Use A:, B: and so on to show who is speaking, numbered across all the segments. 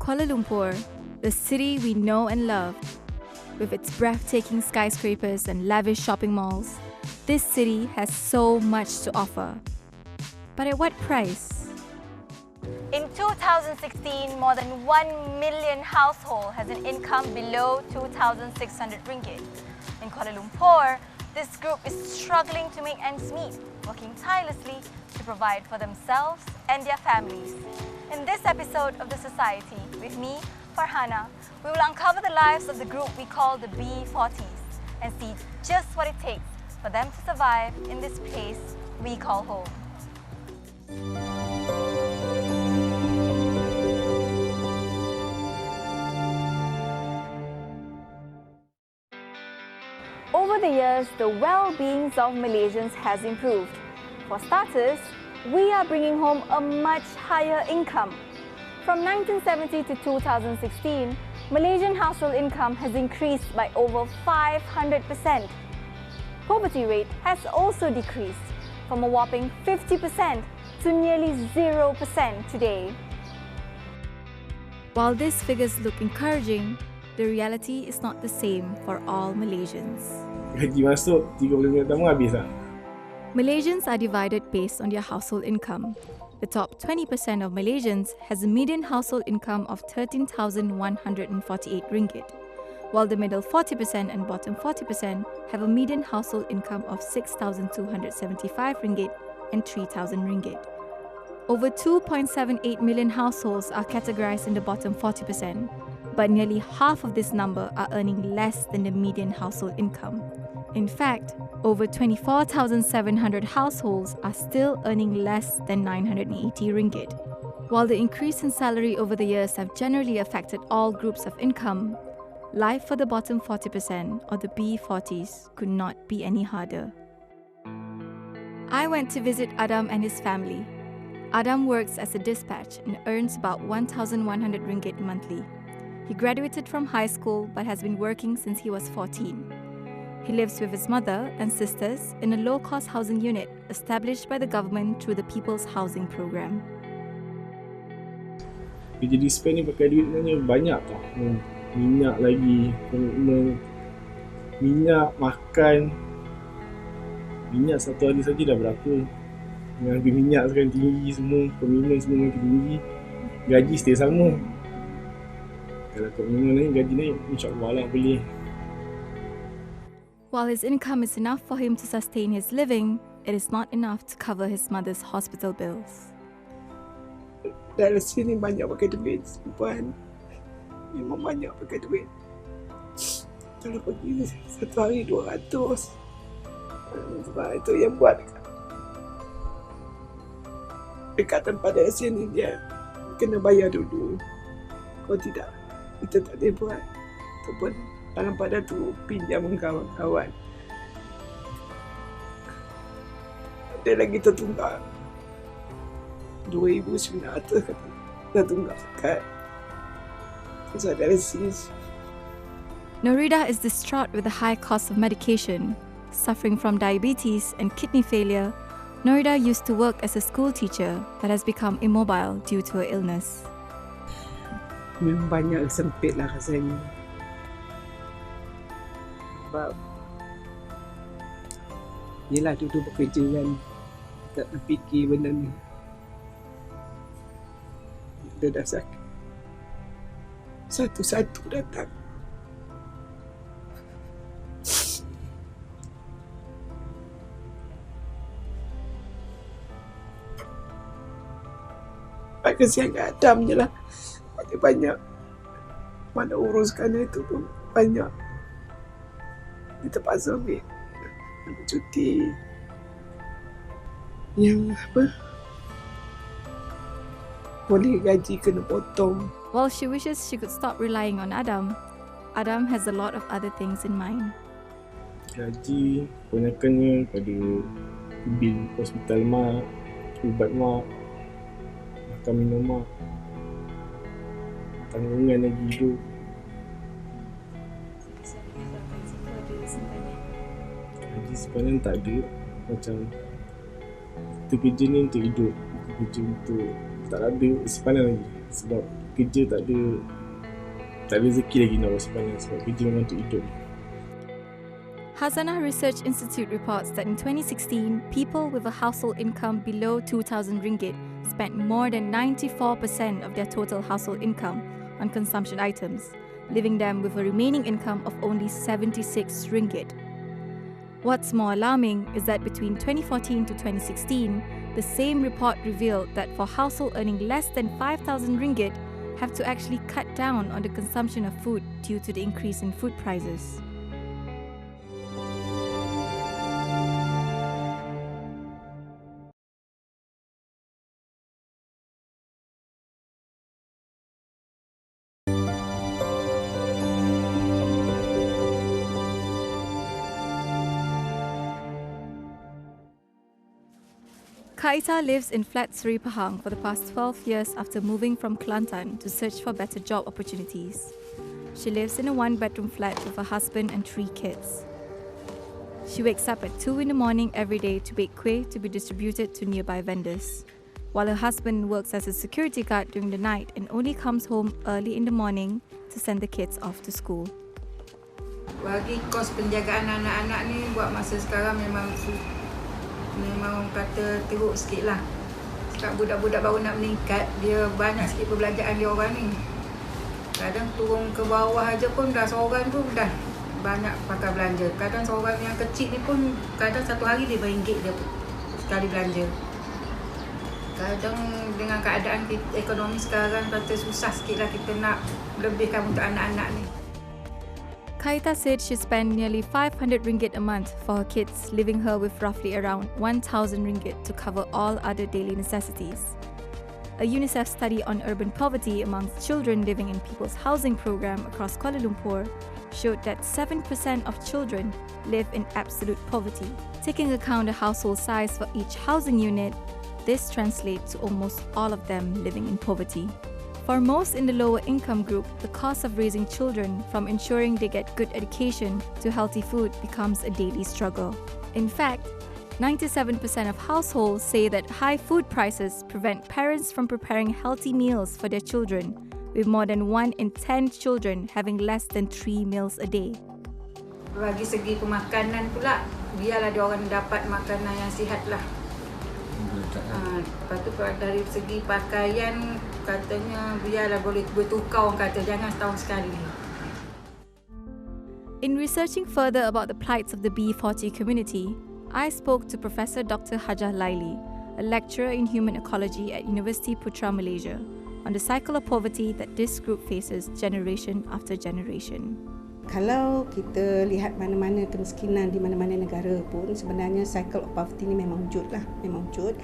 A: Kuala Lumpur, the city we know and love, with its breathtaking skyscrapers and lavish shopping malls, this city has so much to offer. But at what price?
B: In 2016, more than 1 million households has an income below 2,600 ringgit. In Kuala Lumpur, this group is struggling to make ends meet, working tirelessly to provide for themselves and their families. In this episode of The Society, with me, Farhana, we will uncover the lives of the group we call the B40s and see just what it takes for them to survive in this place we call home. Over the years, the well-being of Malaysians has improved. For starters, we are bringing home a much higher income. From 1970 to 2016, Malaysian household income has increased by over 500%. Poverty rate has also decreased from a whopping 50% to nearly 0% today.
A: While these figures look encouraging, the reality is not the same for all Malaysians.
C: Gaji masuk 30 minit pertama habis lah.
A: Malaysians are divided based on their household income. The top 20% of Malaysians has a median household income of 13,148 ringgit, while the middle 40% and bottom 40% have a median household income of 6,275 ringgit and 3,000 ringgit. Over 2.78 million households are categorized in the bottom 40%, but nearly half of this number are earning less than the median household income. In fact, over 24,700 households are still earning less than 980 ringgit. While the increase in salary over the years have generally affected all groups of income, life for the bottom 40% or the B40s could not be any harder. I went to visit Adam and his family. Adam works as a dispatch and earns about 1,100 ringgit monthly. He graduated from high school but has been working since he was 14. He lives with his mother and sisters in a low-cost housing unit established by the government through the People's Housing Program.
C: Kerja dispatch ni pakai duit sebenarnya banyak tau. Minyak lagi, minyak, makan. Minyak satu hari saja dah berapa. Dengan harga minyak sekarang tinggi semua, peminum semua makin tinggi. Gaji stay sama. Kalau kau minum naik, gaji naik, insyaAllah lah boleh.
A: While his income is enough for him to sustain his living, it is not enough to cover his mother's hospital bills.
D: Dari sini banyak pakai duit, simpan. Memang banyak pakai duit. Kalau pergi satu hari 200. Sebab itu yang buat dekat tempat dari sini dia kena bayar dulu. Kalau tidak, kita tak boleh buat. Ataupun dalam pada tu pinjam kawan-kawan. Dia lagi tertunggak 2,900 kata. Tertunggak dekat pusat dialisis.
A: Norida is distraught with the high cost of medication. Suffering from diabetes and kidney failure, Norida used to work as a school teacher but has become immobile due to her illness.
D: Memang banyak sempit lah rasanya. Sebab yelah duduk bekerja kan, tak terfikir benda ni. Dia dah sakit, satu-satu datang. Kesian kat Adam je lah. Ada banyak. Mana uruskan itu pun banyak. Dia terpaksa ambil cuti. Yang apa? Boleh gaji kena potong.
A: While she wishes she could stop relying on Adam, Adam has a lot of other things in mind.
C: Gaji kebanyakannya pada bil hospital mak, ubat mak, makan minum mak, tanggungan lagi hidup. Gaji sebenarnya tak ada. Macam kita kerja ni untuk hidup, kita kerja untuk tak ada simpanan lagi. Sebab kerja tak ada rezeki lagi nak buat sepanjang sebab kerja memang untuk hidup.
A: Hazanah Research Institute reports that in 2016, people with a household income below 2,000 ringgit spent more than 94% of their total household income on consumption items, leaving them with a remaining income of only 76 ringgit. What's more alarming is that between 2014 to 2016, the same report revealed that for households earning less than 5,000 ringgit have to actually cut down on the consumption of food due to the increase in food prices. Kaita lives in Flat Seri Pahang for the past 12 years after moving from Kelantan to search for better job opportunities. She lives in a one-bedroom flat with a husband and 3 kids. She wakes up at 2 in the morning every day to bake kuih to be distributed to nearby vendors, while her husband works as a security guard during the night and only comes home early in the morning to send the kids off to school.
E: Bagi kos penjagaan anak-anak ni buat masa sekarang memang kata teruk sikit lah. Sebab budak-budak baru nak meningkat, dia banyak sikit perbelanjaan dia orang ni. Kadang turun ke bawah aja pun dah seorang tu dah banyak pakai belanja. Kadang seorang yang kecil ni pun kadang satu hari RM5 dia sekali belanja. Kadang dengan keadaan ekonomi sekarang kata susah sikit lah kita nak lebihkan untuk anak-anak ni.
A: Kaita said she spent nearly 500 ringgit a month for her kids, leaving her with roughly around 1,000 ringgit to cover all other daily necessities. A UNICEF study on urban poverty amongst children living in People's Housing Program across Kuala Lumpur showed that 7% of children live in absolute poverty. Taking account the household size for each housing unit, this translates to almost all of them living in poverty. For most in the lower income group, the cost of raising children, from ensuring they get good education to healthy food, becomes a daily struggle. In fact, 97% of households say that high food prices prevent parents from preparing healthy meals for their children, with more than 1 in 10 children having less than 3 meals a day.
E: Bagi segi pemakanan pula, biarlah dia orang dapat makanan yang sihat lah. Lepas tu dari segi pakaian, katanya biarlah boleh bertukar, orang kata jangan setahun sekali.
A: In researching further about the plights of the B40 community, I spoke to Professor Dr. Hajah Laili, a lecturer in human ecology at University Putra Malaysia, on the cycle of poverty that this group faces generation after generation.
D: Kalau kita lihat mana-mana kemiskinan di mana-mana negara pun, sebenarnya cycle of poverty ni memang wujud lah, memang wujud.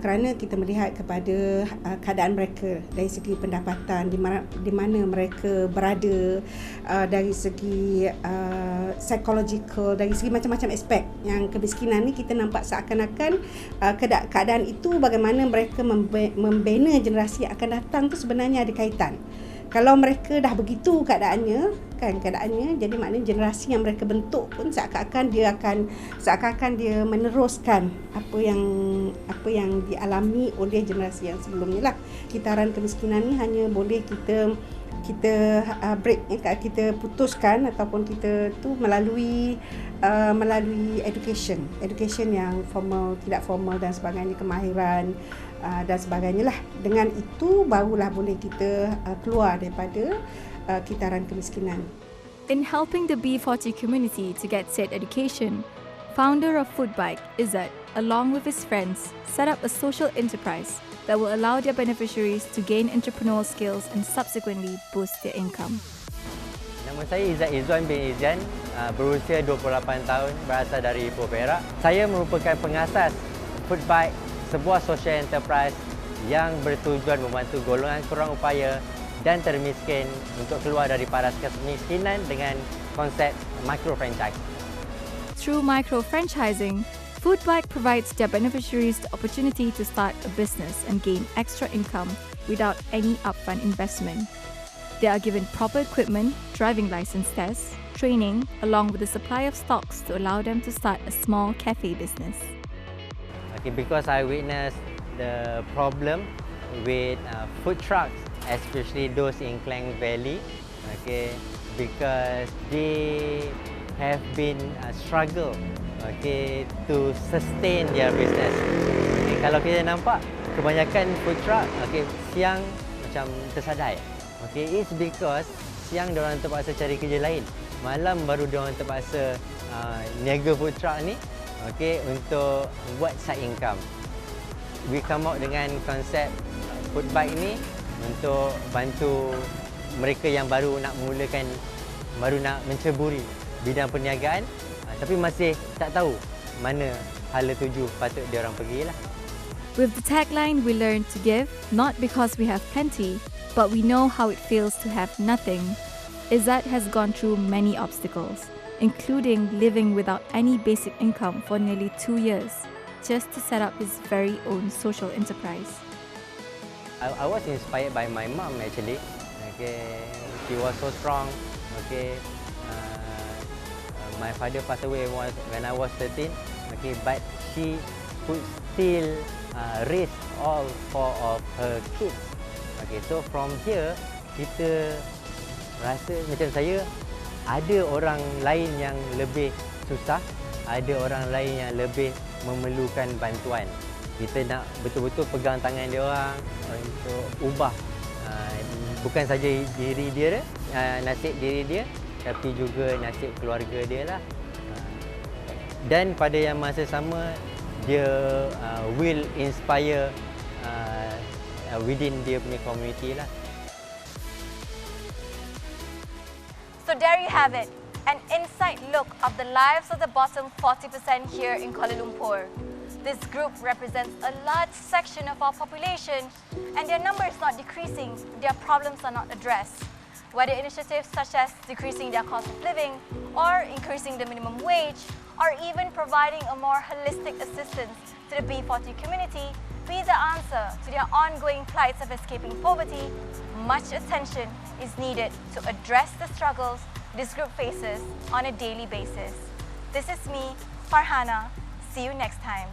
D: Kerana kita melihat kepada keadaan mereka dari segi pendapatan, di mana mereka berada, dari segi psychological, dari segi macam-macam aspek. Yang kemiskinan ni kita nampak seakan-akan keadaan itu bagaimana mereka membina generasi yang akan datang tu sebenarnya ada kaitan. Kalau mereka dah begitu keadaannya, jadi maknanya generasi yang mereka bentuk pun seakan-akan dia meneruskan apa yang dialami oleh generasi yang sebelumnya lah. Kitaran kemiskinan ni hanya boleh kita break, kita putuskan ataupun kita tu melalui education yang formal, tidak formal dan sebagainya, kemahiran dan sebagainya lah. Dengan itu barulah boleh kita keluar daripada kitaran kemiskinan.
A: In helping the B40 community to get said education, founder of Foodbike, Izzat, along with his friends, set up a social enterprise that will allow their beneficiaries to gain entrepreneurial skills and subsequently boost their income.
F: Nama saya Izzat Izzuan bin Izzian, berusia 28 tahun, berasal dari Ipoh Perak. Saya merupakan pengasas Foodbike, sebuah social enterprise yang bertujuan membantu golongan kurang upaya dan termiskin untuk keluar dari paras kemiskinan dengan konsep micro-franchise.
A: Through micro-franchising, Foodbike provides their beneficiaries the opportunity to start a business and gain extra income without any upfront investment. They are given proper equipment, driving license tests, training, along with the supply of stocks to allow them to start a small cafe business.
F: Okay, because I witnessed the problem with food trucks especially those in Klang Valley, okay, because they have been struggle, okay, to sustain their business. Okay, kalau kita nampak kebanyakan food truck, okay, siang macam tersadai. Okay, it's because siang diorang terpaksa cari kerja lain. Malam baru diorang terpaksa niaga food truck ni, okay, untuk buat side income. We come out dengan konsep food bike ni untuk bantu mereka yang baru nak mulakan, baru nak menceburi bidang perniagaan, tapi masih tak tahu mana hala tuju patut diorang pergilah.
A: With the tagline, we learn to give, not because we have plenty, but we know how it feels to have nothing. Izzat has gone through many obstacles, including living without any basic income for nearly 2 years, just to set up his very own social enterprise.
F: I was inspired by my mom actually. Okay, she was so strong. Okay, my father passed away when I was 13. Okay, but she could still raise all 4 of her kids. Okay, so from here kita rasa macam saya ada orang lain yang lebih susah, ada orang lain yang lebih memerlukan bantuan. Kita nak betul-betul pegang tangan dia orang untuk ubah bukan saja diri dia, nasib diri dia, tapi juga nasib keluarga dia lah. Dan pada yang masa sama, dia will inspire within dia punya community lah.
B: So there you have it, an inside look of the lives of the bottom 40% here in Kuala Lumpur. This group represents a large section of our population, and their number is not decreasing, their problems are not addressed. Whether initiatives such as decreasing their cost of living, or increasing the minimum wage, or even providing a more holistic assistance to the B40 community be the answer to their ongoing plights of escaping poverty, much attention is needed to address the struggles this group faces on a daily basis. This is me, Farhana. See you next time.